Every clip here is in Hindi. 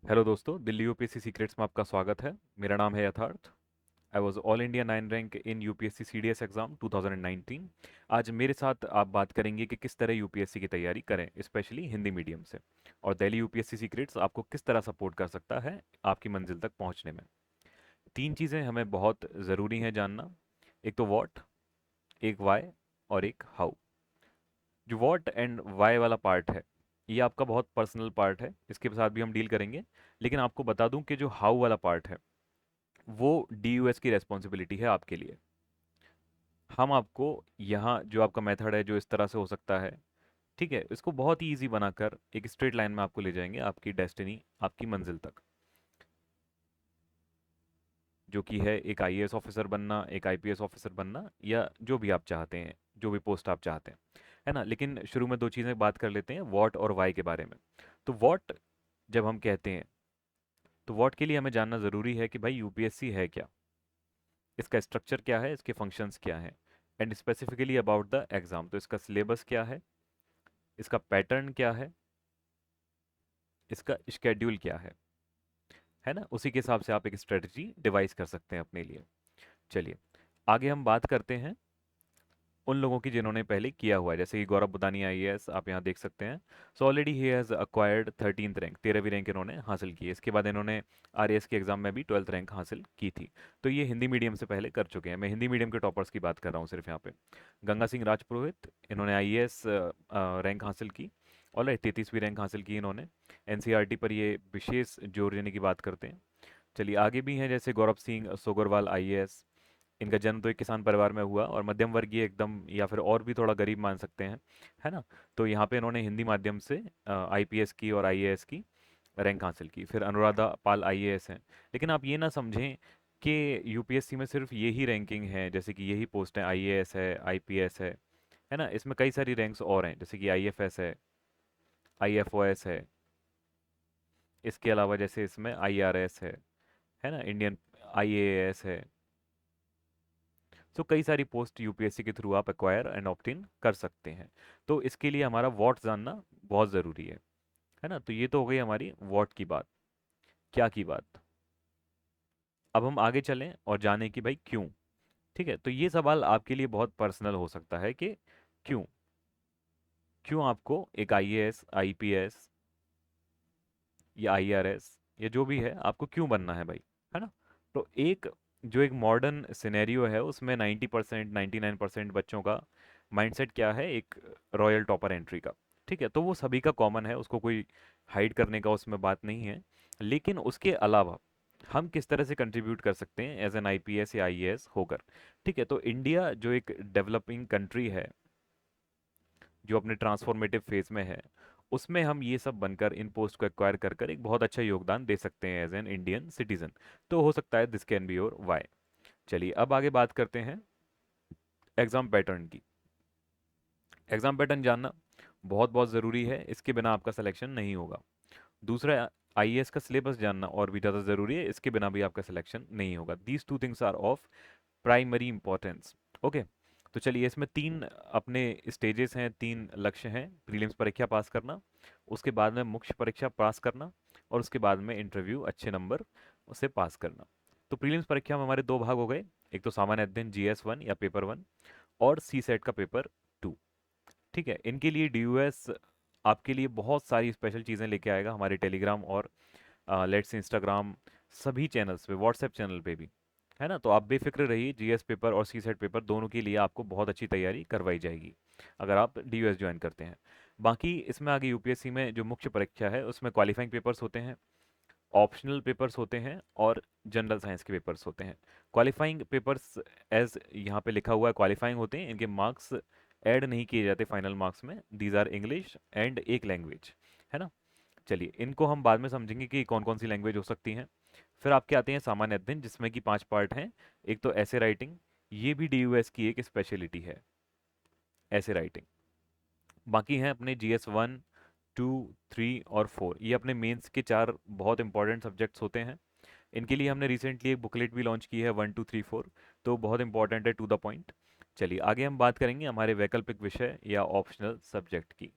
हेलो दोस्तों, दिल्ली यूपीएससी सीक्रेट्स में आपका स्वागत है। मेरा नाम है यथार्थ। I was all India 9 rank in UPSC CDS exam 2019। आज मेरे साथ आप बात करेंगे कि किस तरह यूपीएससी की तैयारी करें, स्पेशली हिंदी मीडियम से। और दिल्ली यूपीएससी सीक्रेट्स आपको किस तरह सपोर्ट कर सकता है आपकी मंजिल तक पहुंचने में। तीन चीज़ें हमें बहुत ज़रूरी हैं जानना। एक तो वॉट, एक वाई और एक हाउ। जो वॉट एंड वाई वाला पार्ट है, ये आपका बहुत पर्सनल पार्ट है, इसके साथ भी हम डील करेंगे। लेकिन आपको बता दूं कि जो हाउ वाला पार्ट है वो डीयूएस की रेस्पॉन्सिबिलिटी है आपके लिए। हम आपको यहाँ जो आपका मेथड है जो इस तरह से हो सकता है, ठीक है, इसको बहुत ही ईजी बनाकर एक स्ट्रेट लाइन में आपको ले जाएंगे आपकी डेस्टिनी, आपकी मंजिल तक, जो कि है एक आईएएस ऑफिसर बनना, एक आईपीएस ऑफिसर बनना, या जो भी आप चाहते हैं, जो भी पोस्ट आप चाहते हैं, है ना। लेकिन शुरू में दो चीज़ें बात कर लेते हैं, वॉट और वाई के बारे में। तो वॉट जब हम कहते हैं, तो वॉट के लिए हमें जानना ज़रूरी है कि भाई यूपीएससी है क्या, इसका स्ट्रक्चर क्या है, इसके फंक्शंस क्या हैं, and specifically about the exam, तो इसका सिलेबस क्या है, इसका पैटर्न क्या है, इसका शेड्यूल क्या है ना। उसी के हिसाब से आप एक स्ट्रेटजी डिवाइस कर सकते हैं अपने लिए। चलिए आगे हम बात करते हैं उन लोगों की जिन्होंने पहले किया हुआ है, जैसे कि गौरव बुदानी आईएएस आप यहाँ देख सकते हैं। सो ऑलरेडी ही हैज़ अक्वायर्ड 13th रैंक, 13वीं रैंक इन्होंने हासिल की है। इसके बाद इन्होंने आरएएस के एग्जाम में भी 12th रैंक हासिल की थी। तो ये हिंदी मीडियम से पहले कर चुके हैं, मैं हिंदी मीडियम के टॉपर्स की बात कर रहा हूँ सिर्फ यहाँ पे। गंगा सिंह राजपुरोहित, इन्होंने आईएएस रैंक हासिल की, और 33वीं रैंक हासिल की इन्होंने। एनसीईआरटी पर ये विशेष जोर देने की बात करते हैं। चलिए आगे भी हैं, जैसे गौरव सिंह सोगरवाल आईएएस। इनका जन्म तो एक किसान परिवार में हुआ, और मध्यम वर्गीय एकदम, या फिर और भी थोड़ा गरीब मान सकते हैं, है ना। तो यहाँ पे इन्होंने हिंदी माध्यम से आईपीएस की और आईएएस की रैंक हासिल की। फिर अनुराधा पाल आईएएस हैं। लेकिन आप ये ना समझें कि यूपीएससी में सिर्फ ये ही रैंकिंग है, जैसे कि यही पोस्ट है, आईएएस है, आईपीएस है ना। इसमें कई सारी रैंक्स और हैं, जैसे कि आईएफएस है, आईएफओएस है, इसके अलावा जैसे इसमें आईआरएस है ना, इंडियन आईएएस है। सो कई सारी पोस्ट यूपीएससी के थ्रू आप एक्वायर एंड ऑप्ट इन कर सकते हैं। तो इसके लिए हमारा वॉट जानना बहुत ज़रूरी है ना। तो ये तो हो गई हमारी वॉट की बात, क्या की बात। अब हम आगे चलें और जानें कि भाई क्यों। ठीक है, तो ये सवाल आपके लिए बहुत पर्सनल हो सकता है कि क्यों, क्यों आपको एक आईएएस, आईपीएस या आईआरएस या जो भी है आपको क्यों बनना है भाई, है ना। तो एक जो एक मॉडर्न सिनेरियो है उसमें 90% 99% बच्चों का माइंडसेट क्या है, एक रॉयल टॉपर एंट्री का। ठीक है, तो वो सभी का कॉमन है, उसको कोई हाइड करने का उसमें बात नहीं है। लेकिन उसके अलावा हम किस तरह से कंट्रीब्यूट कर सकते हैं एज एन आईपीएस या आईएएस होकर। ठीक है, तो इंडिया जो एक डेवलपिंग कंट्री है, जो अपने ट्रांसफॉर्मेटिव फेज में है, उसमें हम ये सब बनकर इन पोस्ट को एक्वायर कर कर एक बहुत अच्छा योगदान दे सकते हैं एज एन इंडियन सिटीजन। तो हो सकता है this can be your why. चलिए अब आगे बात करते हैं एग्जाम पैटर्न की। एग्जाम पैटर्न जानना बहुत बहुत ज़रूरी है, इसके बिना आपका सिलेक्शन नहीं होगा। दूसरा, आईएएस का सिलेबस जानना और भी ज़्यादा ज़रूरी है, इसके बिना भी आपका सिलेक्शन नहीं होगा। These two things are of primary importance. Okay, तो चलिए इसमें तीन अपने स्टेजेस हैं, तीन लक्ष्य हैं। प्रीलिम्स परीक्षा पास करना, उसके बाद में मुख्य परीक्षा पास करना, और उसके बाद में इंटरव्यू अच्छे नंबर से पास करना। तो प्रीलिम्स परीक्षा में हमारे दो भाग हो गए, एक तो सामान्य अध्ययन जीएस 1 या पेपर 1, और सी सेट का पेपर 2। ठीक है, इनके लिए डीयूएस आपके लिए बहुत सारी स्पेशल चीज़ें लेके आएगा हमारे टेलीग्राम और लेट्स इंस्टाग्राम, सभी चैनल्स पे, व्हाट्सएप चैनल पे भी, है ना। तो आप बेफिक्र रहिए, जीएस पेपर और सी सेट पेपर दोनों के लिए आपको बहुत अच्छी तैयारी करवाई जाएगी अगर आप डीयूएस ज्वाइन करते हैं। बाकी इसमें आगे यूपीएससी में जो मुख्य परीक्षा है उसमें क्वालिफाइंग पेपर्स होते हैं, ऑप्शनल पेपर्स होते हैं, और जनरल साइंस के पेपर्स होते हैं। क्वालिफाइंग पेपर्स एज यहाँ पे लिखा हुआ है क्वालिफाइंग होते हैं, इनके मार्क्स ऐड नहीं किए जाते फाइनल मार्क्स में। दीज आर इंग्लिश एंड एक लैंग्वेज, है ना। चलिए इनको हम बाद में समझेंगे कि कौन कौन सी लैंग्वेज हो सकती हैं। फिर आपके आते हैं सामान्य अध्ययन, जिसमें कि 5 पार्ट हैं। एक तो ऐसे राइटिंग, ये भी डीयूएस की एक स्पेशलिटी है, ऐसे राइटिंग। बाकी हैं अपने जीएस 1, 2, 3 और 4, ये अपने मेंस के चार बहुत इंपॉर्टेंट सब्जेक्ट्स होते हैं। इनके लिए हमने रिसेंटली एक बुकलेट भी लॉन्च की है, 1, 2, 3, 4, तो बहुत इंपॉर्टेंट है, टू द पॉइंट। चलिए आगे हम बात करेंगे हमारे वैकल्पिक विषय या ऑप्शनल सब्जेक्ट की।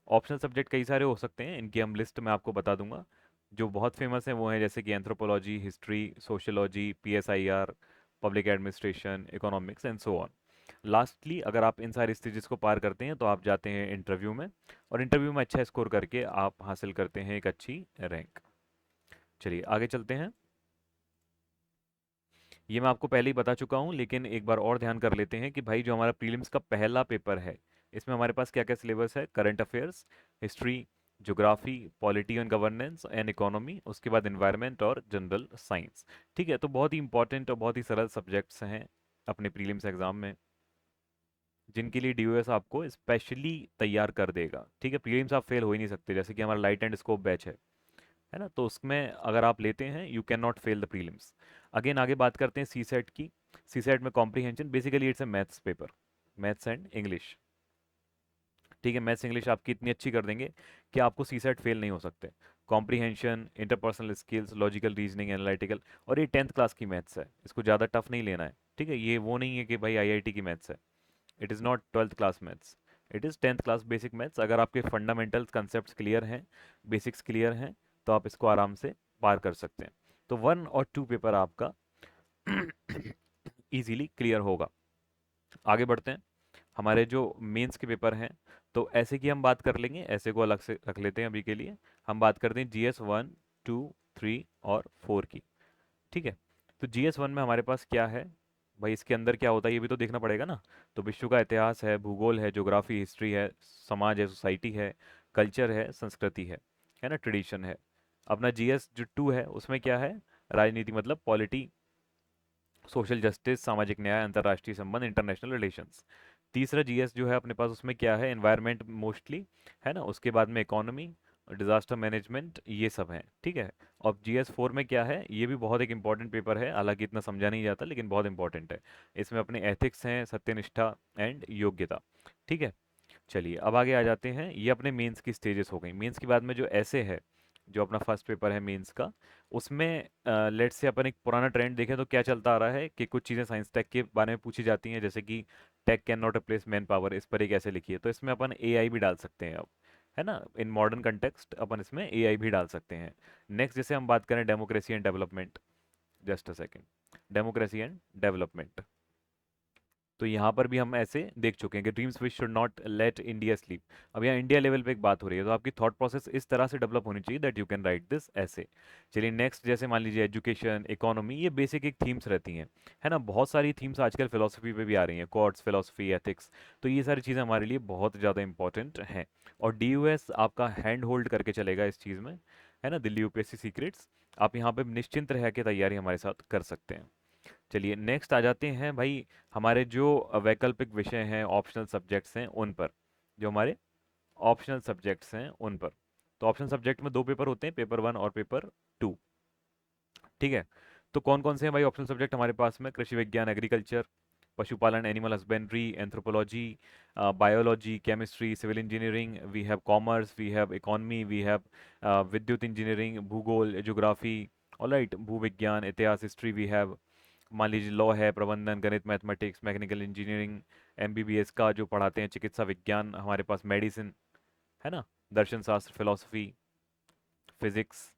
ऑप्शनल सब्जेक्ट कई सारे हो सकते हैं, इनकी हम लिस्ट में आपको बता दूंगा। जो बहुत फेमस हैं वो हैं जैसे कि anthropology, history, sociology, PSIR, public administration, economics and so on. Lastly अगर आप इन सारी स्टेजेस को पार करते हैं तो आप जाते हैं इंटरव्यू में, और इंटरव्यू में अच्छा स्कोर करके आप हासिल करते हैं एक अच्छी रैंक। चलिए आगे चलते हैं। ये मैं आपको पहले ही बता चुका हूँ, लेकिन एक बार और ध्यान कर लेते हैं कि भाई जो हमारा प्रीलिम्स का पहला पेपर है, इसमें हमारे पास क्या क्या सिलेबस है। Current affairs, history, geography, polity and governance and economy, उसके बाद एनवायरनमेंट और जनरल साइंस। ठीक है, तो बहुत ही इंपॉर्टेंट और बहुत ही सरल सब्जेक्ट्स हैं अपने प्रीलिम्स एग्जाम में, जिनके लिए डीओएस आपको स्पेशली तैयार कर देगा। ठीक है, प्रीलिम्स आप फेल हो ही नहीं सकते, जैसे कि हमारा लाइट एंड स्कोप बैच है ना, तो उसमें अगर आप लेते हैं you can not fail the prelims. Again आगे बात करते हैं सी सेट की। सी सेट में comprehension, basically it's a maths paper, maths and English. ठीक है, मैथ्स इंग्लिश आपकी इतनी अच्छी कर देंगे कि आपको सी सेट फेल नहीं हो सकते। Comprehension, interpersonal skills, logical reasoning, analytical, और ये 10th क्लास की मैथ्स है, इसको ज़्यादा टफ नहीं लेना है। ठीक है, ये वो नहीं है कि भाई आईआईटी की मैथ्स है। It is not 12th class maths, it is 10th class basic maths. अगर आपके फंडामेंटल कंसेप्ट क्लियर हैं, बेसिक्स क्लियर हैं, तो आप इसको आराम से पार कर सकते हैं। तो 1 और 2 पेपर आपका इजीली क्लियर होगा। आगे बढ़ते हैं। हमारे जो मेंस के पेपर हैं, तो ऐसे की हम बात कर लेंगे, ऐसे को अलग से रख लेते हैं अभी के लिए। हम बात करते हैं GS 1, 2, 3 और 4 की। ठीक है, तो GS 1 में हमारे पास क्या है भाई, इसके अंदर क्या होता है ये भी तो देखना पड़ेगा ना। तो विश्व का इतिहास है, भूगोल है, ज्योग्राफी, हिस्ट्री है, समाज है, सोसाइटी है, कल्चर है, संस्कृति है ना, ट्रेडिशन है। अपना GS जो 2 है उसमें क्या है, राजनीति मतलब पॉलिटी, सोशल जस्टिस, सामाजिक न्याय, अंतर्राष्ट्रीय संबंध, इंटरनेशनल रिलेशंस। तीसरा GS जो है अपने पास उसमें क्या है, एनवायरनमेंट मोस्टली, है ना, उसके बाद में इकोनॉमी, डिजास्टर मैनेजमेंट, ये सब हैं। ठीक है, और GS 4 में क्या है, ये भी बहुत एक इंपॉर्टेंट पेपर है, हालांकि इतना समझा नहीं जाता लेकिन बहुत इंपॉर्टेंट है। इसमें अपने एथिक्स हैं, सत्यनिष्ठा एंड योग्यता। ठीक है, चलिए अब आगे आ जाते हैं। ये अपने मेंस की स्टेजेस हो गई। मेंस के बाद में जो ऐसे है, जो अपना फर्स्ट पेपर है मेंस का, उसमें लेट्स से अपन एक पुराना ट्रेंड देखें तो क्या चलता आ रहा है कि कुछ चीज़ें साइंस टेक के बारे में पूछी जाती हैं, जैसे कि tech can not replace manpower, इस पर एक ऐसे लिखिए, तो इसमें अपन एआई भी डाल सकते हैं अब, है ना, इन मॉडर्न कंटेक्स्ट अपन इसमें एआई भी डाल सकते हैं। नेक्स्ट जैसे हम बात करें democracy and development, just a second, democracy and development, तो यहाँ पर भी हम ऐसे देख चुके हैं कि dreams which should not let India sleep. अब यहाँ इंडिया लेवल पे एक बात हो रही है, तो आपकी थॉट प्रोसेस इस तरह से डेवलप होनी चाहिए that you can write this ऐसे। चलिए नेक्स्ट, जैसे मान लीजिए एजुकेशन, इकोनॉमी, ये बेसिक एक थीम्स रहती हैं, है ना। बहुत सारी थीम्स आजकल फिलोसफी पे भी आ रही हैं, कोर्ट्स फिलोसफी, एथिक्स, तो ये सारी चीज़ें हमारे लिए बहुत ज़्यादा इंपॉर्टेंट हैं। और DUS आपका हैंड होल्ड करके चलेगा इस चीज़ में, है ना, दिल्ली UPSC सीक्रेट्स। आप यहाँ पे निश्चिंत रह के तैयारी हमारे साथ कर सकते हैं। चलिए नेक्स्ट आ जाते हैं भाई, हमारे जो वैकल्पिक विषय हैं, ऑप्शनल सब्जेक्ट्स हैं उन पर, जो हमारे ऑप्शनल सब्जेक्ट्स हैं उन पर। तो ऑप्शनल सब्जेक्ट में 2 पेपर होते हैं, पेपर 1 और पेपर 2। ठीक है, तो कौन कौन से हैं भाई ऑप्शनल सब्जेक्ट हमारे पास में, कृषि विज्ञान, एग्रीकल्चर, पशुपालन, animal husbandry, anthropology, biology, chemistry, civil engineering, we have commerce, we have economy, we have विद्युत इंजीनियरिंग, भूगोल, ज्योग्राफी, ऑलराइट, भूविज्ञान, इतिहास, हिस्ट्री, वी हैव, मान लीजिए लॉ है, प्रबंधन, गणित, मैथमेटिक्स, मैकेनिकल इंजीनियरिंग, MBBS का जो पढ़ाते हैं, चिकित्सा विज्ञान, हमारे पास मेडिसिन, है ना, दर्शन शास्त्र, फिलोसफी, फिजिक्स,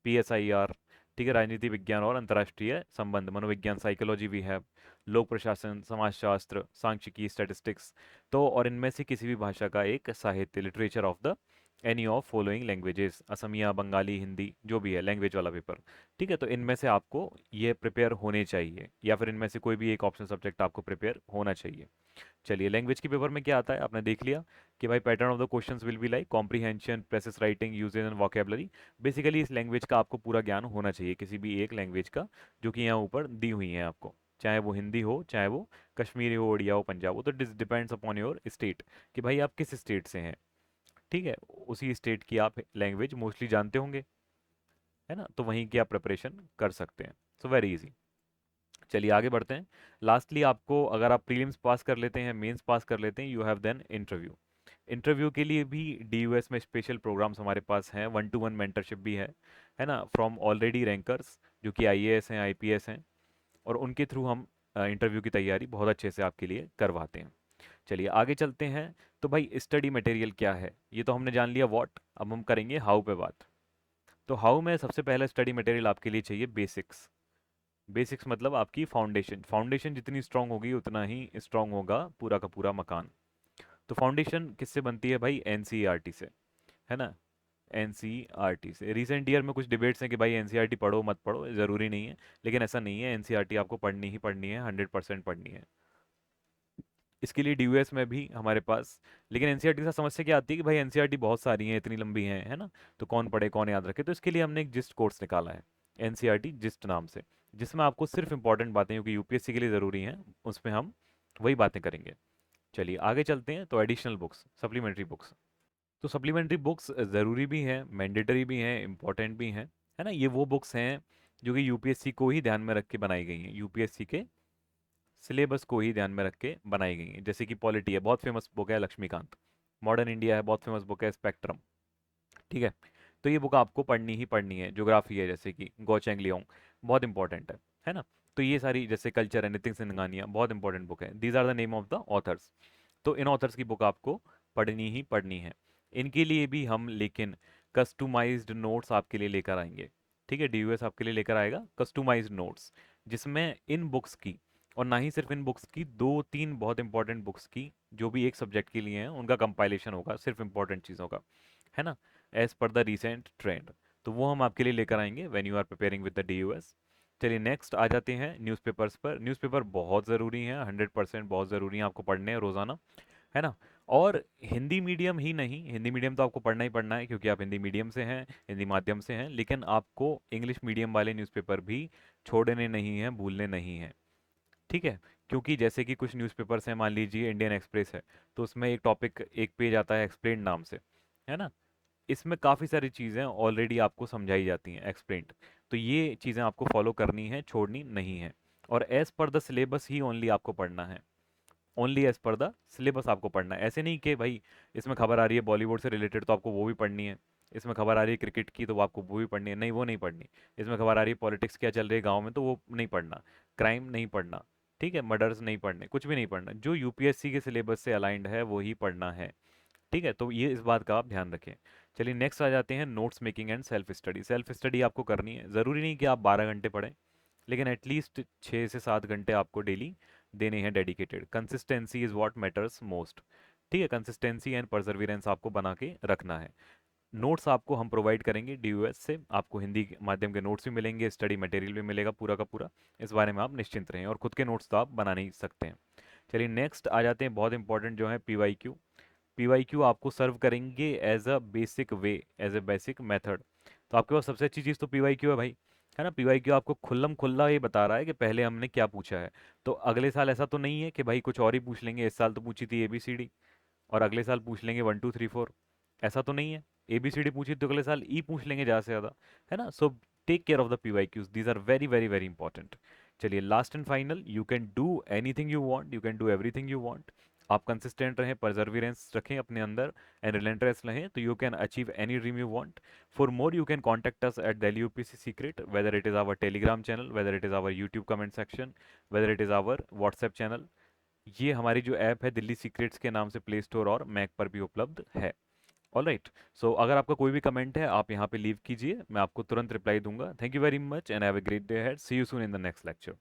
PSIR। ठीक है, राजनीति विज्ञान और अंतर्राष्ट्रीय संबंध, मनोविज्ञान, साइकोलॉजी भी है, लोक प्रशासन, समाजशास्त्र, सांख्यिकी, स्टैटिस्टिक्स। तो और इनमें से किसी भी भाषा का एक साहित्य, literature of the any of following languages, Asamiya, Bangali, Hindi, जो भी है लैंग्वेज वाला पेपर। ठीक है, तो इनमें से आपको ये प्रिपेयर होने चाहिए, या फिर इनमें से कोई भी एक ऑप्शन सब्जेक्ट आपको प्रिपेयर होना चाहिए। चलिए लैंग्वेज के पेपर में क्या आता है, आपने देख लिया कि भाई pattern of the questions will be like comprehension, precis writing, usages and vocabulary. Basically इस लैंग्वेज का आपको पूरा ज्ञान होना चाहिए, किसी भी एक लैंग्वेज का, जो कि यहाँ ऊपर दी हुई है आपको, चाहे वो हिंदी हो, चाहे वो कश्मीरी हो, उड़िया हो, पंजाब हो, तो डिपेंड्स अपॉन योर स्टेट, कि भाई आप किस स्टेट से हैं। ठीक है, उसी स्टेट की आप लैंग्वेज मोस्टली जानते होंगे, है ना, तो वहीं की आप प्रिपरेशन कर सकते हैं। So very easy. चलिए आगे बढ़ते हैं। लास्टली आपको, अगर आप प्रीलिम्स पास कर लेते हैं, मेंस पास कर लेते हैं, you have then interview. Interview के लिए भी DUS में स्पेशल प्रोग्राम्स हमारे पास हैं, 1-to-1 मेंटरशिप भी है ना, फ्रॉम ऑलरेडी रैंकर्स, जो कि IAS हैं, IPS हैं, और उनके थ्रू हम इंटरव्यू की तैयारी बहुत अच्छे से आपके लिए करवाते हैं। चलिए आगे चलते हैं। तो भाई स्टडी मटेरियल क्या है, ये तो हमने जान लिया व्हाट, अब हम करेंगे हाउ पे बात। तो हाउ में सबसे पहला स्टडी मटेरियल आपके लिए चाहिए बेसिक्स। बेसिक्स मतलब आपकी फाउंडेशन, फाउंडेशन जितनी स्ट्रांग होगी उतना ही स्ट्रांग होगा पूरा का पूरा मकान। तो फाउंडेशन किससे बनती है भाई? एनसीईआरटी से, है ना। एनसीईआरटी से रिसेंट ईयर में कुछ डिबेट्स हैं कि भाई एनसीईआरटी पढ़ो मत पढ़ो, ज़रूरी नहीं है, लेकिन ऐसा नहीं है, एनसीईआरटी आपको पढ़नी ही पढ़नी है, 100% पढ़नी है। इसके लिए डीयूएस में भी हमारे पास, लेकिन एनसीईआरटी से समस्या क्या आती है कि भाई एनसीईआरटी बहुत सारी हैं, इतनी लंबी हैं, है ना, तो कौन पढ़े कौन याद रखे, तो इसके लिए हमने एक जिस्ट कोर्स निकाला है, एनसीईआरटी जिस्ट नाम से, जिसमें आपको सिर्फ इंपॉर्टेंट बातें जो कि यूपीएससी के लिए ज़रूरी हैं उसमें हम वही बातें करेंगे। चलिए आगे चलते हैं। तो एडिशनल बुक्स, सप्लीमेंट्री बुक्स, तो सप्लीमेंट्री बुक्स ज़रूरी भी हैं, मैंडेटरी भी हैं, इंपॉर्टेंट भी हैं, है ना। ये वो बुक्स हैं जो कि यूपीएससी को ही ध्यान में रख के बनाई गई हैं, यूपीएससी के सिलेबस को ही ध्यान में रख के बनाई गई हैं। जैसे कि पॉलिटी है, बहुत फेमस बुक है लक्ष्मीकांत। मॉडर्न इंडिया है, बहुत फेमस बुक है स्पेक्ट्रम। ठीक है, तो ये बुक आपको पढ़नी ही पढ़नी है। ज्योग्राफी है जैसे कि गो चेंग लियोंग, बहुत इंपॉर्टेंट है ना। तो ये सारी, जैसे कल्चर है, नितिन सिंघानिया, बहुत इंपॉर्टेंट बुक है। These are the name of the authors. तो इन ऑथर्स की बुक आपको पढ़नी ही पढ़नी है। इनके लिए भी हम लेकिन कस्टमाइज्ड नोट्स आपके लिए लेकर आएंगे। ठीक है, डीयूएस आपके लिए लेकर आएगा कस्टमाइज्ड नोट्स, जिसमें इन बुक्स की, और ना ही सिर्फ इन बुक्स की, दो तीन बहुत इंपॉर्टेंट बुक्स की जो भी एक सब्जेक्ट के लिए हैं उनका कंपाइलेशन होगा सिर्फ इंपॉर्टेंट चीज़ों का, है ना, as per the recent trend. तो वो हम आपके लिए लेकर आएंगे when you are preparing with the DUS. चलिए नेक्स्ट आ जाते हैं न्यूज़पेपर्स पर। न्यूज़पेपर बहुत ज़रूरी हैं, 100% बहुत ज़रूरी हैं, आपको पढ़ने हैं रोज़ाना, है ना। और हिंदी मीडियम ही नहीं, हिंदी मीडियम तो आपको पढ़ना ही पढ़ना है क्योंकि आप हिंदी मीडियम से हैं, हिंदी माध्यम से हैं, लेकिन आपको इंग्लिश मीडियम वाले न्यूज़पेपर भी छोड़ने नहीं हैं, भूलने नहीं हैं। ठीक है, क्योंकि जैसे कि कुछ न्यूज़पेपर्स हैं, मान लीजिए इंडियन एक्सप्रेस है, तो उसमें एक टॉपिक, एक पेज आता है एक्सप्लेन नाम से, है ना। इसमें काफ़ी सारी चीज़ें ऑलरेडी आपको समझाई जाती हैं एक्सप्लेन्ड। तो ये चीज़ें आपको फॉलो करनी है, छोड़नी नहीं है। और as per the syllabus he only आपको पढ़ना है, only as per the syllabus आपको पढ़ना है। ऐसे नहीं कि भाई इसमें खबर आ रही है बॉलीवुड से रिलेटेड तो आपको वो भी पढ़नी है, इसमें खबर आ रही है क्रिकेट की तो आपको वो भी पढ़नी है, नहीं वो नहीं पढ़नी। इसमें खबर आ रही है पॉलिटिक्स क्या चल रही है गाँव में तो वो नहीं पढ़ना, क्राइम नहीं पढ़ना, ठीक है, मर्डर्स नहीं पढ़ने, कुछ भी नहीं पढ़ना, जो यूपीएससी के सिलेबस से अलाइंड है वो ही पढ़ना है। ठीक है, तो ये इस बात का आप ध्यान रखें। चलिए नेक्स्ट आ जाते हैं notes making and self study. Self study आपको करनी है, ज़रूरी नहीं कि आप 12 घंटे पढ़ें, लेकिन एटलीस्ट 6 से 7 घंटे आपको डेली देने हैं dedicated. Consistency is what matters most. ठीक है, कंसिस्टेंसी एंड परसेवरेंस आपको बना के रखना है। नोट्स आपको हम प्रोवाइड करेंगे डीयूएस से, आपको हिंदी के माध्यम के नोट्स भी मिलेंगे, स्टडी मटेरियल भी मिलेगा पूरा का पूरा, इस बारे में आप निश्चिंत रहें, और खुद के नोट्स तो आप बना नहीं सकते हैं। चलिए नेक्स्ट आ जाते हैं, बहुत इंपॉर्टेंट जो है पीवाईक्यू। पीवाईक्यू आपको सर्व करेंगे as a basic way, as a basic method. तो आपके पास सबसे अच्छी चीज़ तो पीवाईक्यू है भाई, है ना। पीवाईक्यू आपको खुल्लम खुल्ला ये बता रहा है कि पहले हमने क्या पूछा है। तो अगले साल ऐसा तो नहीं है कि भाई कुछ और ही पूछ लेंगे, इस साल तो पूछी थी एबीसीडी और अगले साल पूछ लेंगे 1 2 3 4, ऐसा तो नहीं है। एबीसीडी पूछी तो अगले साल ई पूछ लेंगे ज़्यादा से ज़्यादा, है ना। So take care of the PYQs, these are very very very important. चलिए last and final, you can do anything you want, you can do everything you want. आप कंसिस्टेंट रहें, परजर्विरेंस रखें अपने अंदर, एंड रिलेंटलेस रहें, तो you can achieve any dream you want. For more you can contact us at Delhi UPSC secret, whether it is our Telegram channel, whether it is our YouTube comment section, whether it is our WhatsApp channel. ये हमारी जो ऐप है दिल्ली सीक्रेट्स के नाम से प्ले स्टोर और मैक पर भी उपलब्ध है। ऑलराइट, सो अगर आपका कोई भी कमेंट है आप यहाँ पे लीव कीजिए, मैं आपको तुरंत रिप्लाई दूंगा। Thank you very much and have a great day ahead, see you soon in the next lecture.